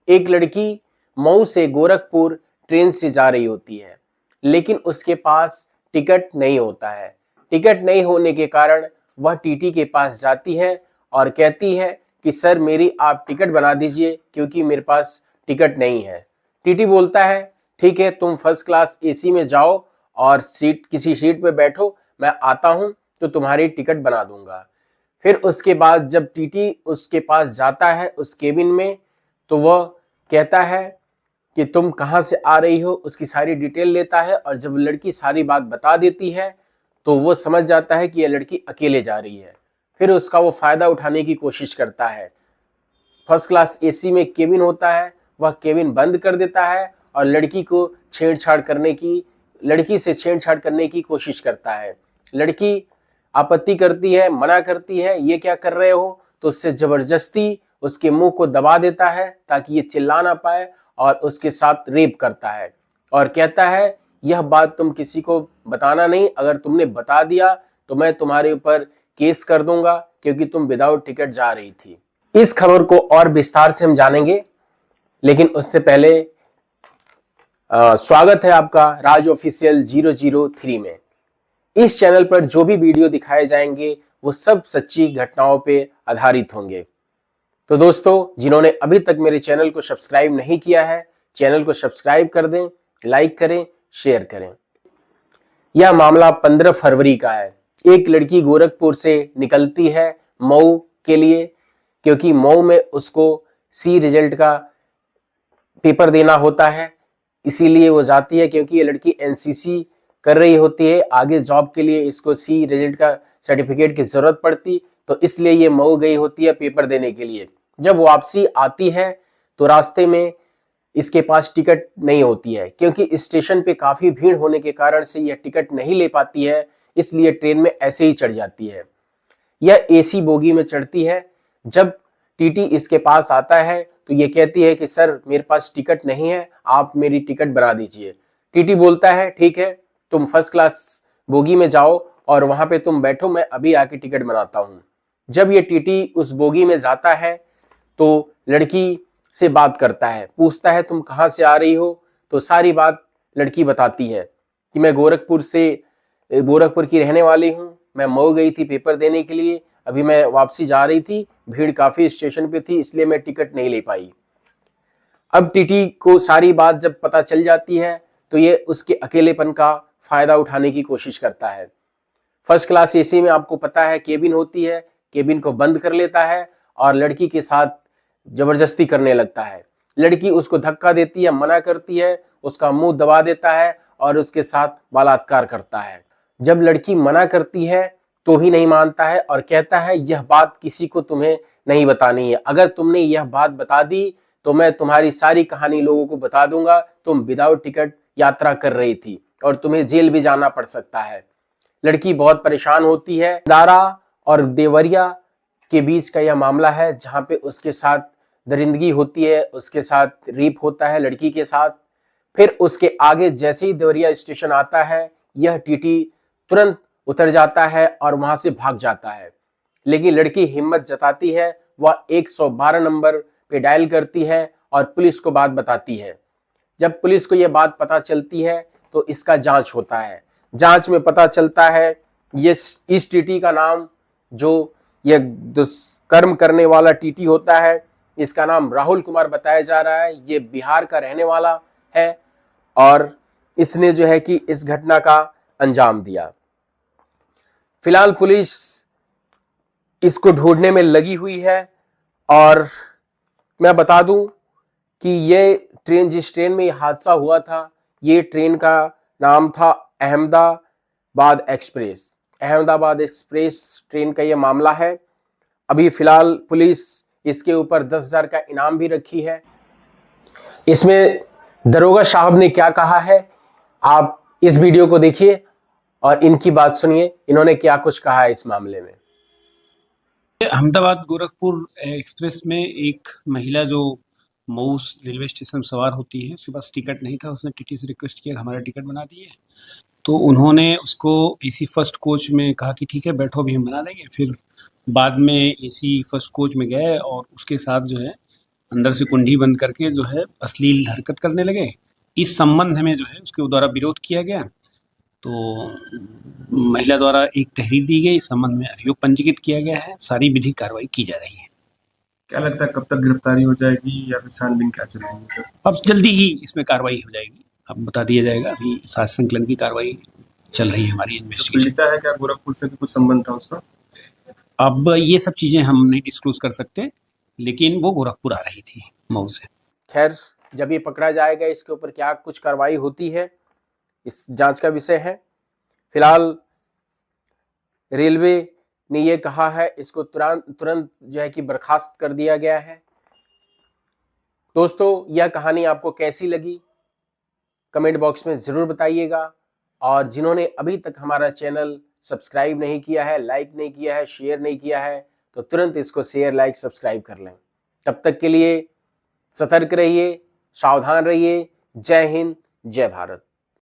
एक लड़की मऊ से गोरखपुर ट्रेन से जा रही होती है, लेकिन उसके पास टिकट नहीं होता है। टिकट नहीं होने के कारण वह टीटी के पास जाती है और कहती है कि सर मेरी आप टिकट बना दीजिए क्योंकि मेरे पास टिकट नहीं है। टीटी बोलता है ठीक है, तुम फर्स्ट क्लास एसी में जाओ और किसी सीट पे बैठो, मैं आता हूं तो तुम्हारी टिकट बना दूंगा। फिर उसके बाद जब टीटी उसके पास जाता है उस केबिन में, तो वह कहता है कि तुम कहाँ से आ रही हो, उसकी सारी डिटेल लेता है और जब लड़की सारी बात बता देती है तो वो समझ जाता है कि यह लड़की अकेले जा रही है। फिर उसका वो फायदा उठाने की कोशिश करता है। फर्स्ट क्लास एसी में केबिन होता है, वह केबिन बंद कर देता है और लड़की से छेड़छाड़ करने की कोशिश करता है। लड़की आपत्ति करती है, मना करती है, ये क्या कर रहे हो, तो उससे जबरदस्ती उसके मुंह को दबा देता है ताकि ये चिल्ला ना पाए और उसके साथ रेप करता है और कहता है यह बात तुम किसी को बताना नहीं, अगर तुमने बता दिया तो मैं तुम्हारे ऊपर केस कर दूंगा क्योंकि तुम विदाउट टिकट जा रही थी। इस खबर को और विस्तार से हम जानेंगे, लेकिन उससे पहले स्वागत है आपका राज ऑफिशियल 003 में। इस चैनल पर जो भी वीडियो दिखाए जाएंगे वो सब सच्ची घटनाओं पे आधारित होंगे। तो दोस्तों, जिन्होंने अभी तक मेरे चैनल को सब्सक्राइब नहीं किया है, चैनल को सब्सक्राइब कर दें, लाइक करें, शेयर करें। यह मामला 15 फरवरी का है। एक लड़की गोरखपुर से निकलती है मऊ के लिए, क्योंकि मऊ में उसको सी रिजल्ट का पेपर देना होता है, इसीलिए वो जाती है। क्योंकि ये लड़की एनसीसी कर रही होती है, आगे जॉब के लिए इसको सी रिजल्ट का सर्टिफिकेट की जरूरत पड़ती, तो इसलिए ये मऊ गई होती है पेपर देने के लिए। जब वापसी आती है तो रास्ते में इसके पास टिकट नहीं होती है, क्योंकि स्टेशन पे काफी भीड़ होने के कारण से यह टिकट नहीं ले पाती है, इसलिए ट्रेन में ऐसे ही चढ़ जाती है। यह एसी बोगी में चढ़ती है। जब टीटी इसके पास आता है तो ये कहती है कि सर मेरे पास टिकट नहीं है, आप मेरी टिकट बना दीजिए। टीटी बोलता है ठीक है, तुम फर्स्ट क्लास बोगी में जाओ और वहां पे तुम बैठो, मैं अभी आके टिकट बनाता हूं। जब ये टीटी उस बोगी में जाता है तो लड़की से बात करता है, पूछता है तुम कहाँ से आ रही हो, तो सारी बात लड़की बताती है कि मैं गोरखपुर की रहने वाली हूँ, मैं मऊ गई थी पेपर देने के लिए, अभी मैं वापसी जा रही थी, भीड़ काफी स्टेशन पे थी इसलिए मैं टिकट नहीं ले पाई। अब टीटी को सारी बात जब पता चल जाती है तो ये उसके अकेलेपन का फायदा उठाने की कोशिश करता है। फर्स्ट क्लास एसी में आपको पता है केबिन होती है, केबिन को बंद कर लेता है और लड़की के साथ जबरदस्ती करने लगता है। लड़की उसको धक्का देती है, मना करती है, उसका मुंह दबा देता है और उसके साथ बलात्कार करता है। जब लड़की मना करती है तो भी नहीं मानता है और कहता है यह बात किसी को तुम्हें नहीं बतानी है, अगर तुमने यह बात बता दी तो मैं तुम्हारी सारी कहानी लोगों को बता दूंगा, तुम विदाउट टिकट यात्रा कर रही थी और तुम्हें जेल भी जाना पड़ सकता है। लड़की बहुत परेशान होती है। दारा और देवरिया के बीच का यह मामला है जहां पे उसके साथ दरिंदगी होती है, उसके साथ रेप होता है लड़की के साथ। फिर उसके आगे जैसे ही देवरिया स्टेशन आता है, यह टीटी तुरंत उतर जाता है और वहां से भाग जाता है। लेकिन लड़की हिम्मत जताती है, वह 112 नंबर पे डायल करती है और पुलिस को बात बताती है। जब पुलिस को यह बात पता चलती है तो इसका जांच होता है। जांच में पता चलता है ये इस टीटी का नाम, जो यह दुष्कर्म करने वाला टीटी होता है, इसका नाम राहुल कुमार बताया जा रहा है। ये बिहार का रहने वाला है और इसने जो है कि इस घटना का अंजाम दिया। फिलहाल पुलिस इसको ढूंढने में लगी हुई है और मैं बता दूं कि ये ट्रेन, जिस ट्रेन में हादसा हुआ था, ये ट्रेन का नाम था Ahmedabad express. Ahmedabad express train का ये मामला है। अभी फिलहाल पुलिस इसके ऊपर 10,000 का इनाम भी रखी है। इसमें दरोगा साहब ने क्या कहा है, आप इस वीडियो को देखिए और इनकी बात सुनिए, इन्होंने क्या कुछ कहा है इस मामले में। अहमदाबाद गोरखपुर एक्सप्रेस में एक महिला जो मऊ रेलवे स्टेशन सवार होती है, उसके पास टिकट नहीं था, उसने टीटी से रिक्वेस्ट किया हमारा टिकट बना दिए, तो उन्होंने उसको एसी फर्स्ट कोच में कहा कि ठीक है बैठो अभी हम बना देंगे। फिर बाद में एसी फर्स्ट कोच में गए और उसके साथ जो है अंदर से कुंडी बंद करके जो है अश्लील हरकत करने लगे। इस संबंध में जो है उसके द्वारा विरोध किया गया, तो महिला द्वारा एक तहरीर दी गई, इस संबंध में अभियोग पंजीकृत किया गया है, सारी विधिक कार्रवाई की जा रही है। क्या लगता है कब तक गिरफ्तारी हो जाएगी या फिर छानबीन क्या चल रही है सर? अब जल्दी ही इसमें कार्रवाई हो जाएगी, अब बता दिया जाएगा। अभी साक्ष्य संकलन की कार्रवाई चल रही है हमारी जो इन्वेस्टिगेशन। पीड़िता है क्या गोरखपुर से भी कुछ संबंध था उसका? अब ये सब चीजें हम नहीं डिस्क्लोज कर सकते, लेकिन वो गोरखपुर आ रही थी मऊ से। खैर, जब ये पकड़ा जाएगा इसके ऊपर क्या कुछ कार्रवाई होती है, इस जांच का विषय है। फिलहाल रेलवे ने ये कहा है इसको तुरंत जो है कि बर्खास्त कर दिया गया है। दोस्तों, यह कहानी आपको कैसी लगी कमेंट बॉक्स में जरूर बताइएगा, और जिन्होंने अभी तक हमारा चैनल सब्सक्राइब नहीं किया है, लाइक नहीं किया है, शेयर नहीं किया है, तो तुरंत इसको शेयर, लाइक, सब्सक्राइब कर लें। तब तक के लिए सतर्क रहिए, सावधान रहिए। जय हिंद, जय भारत।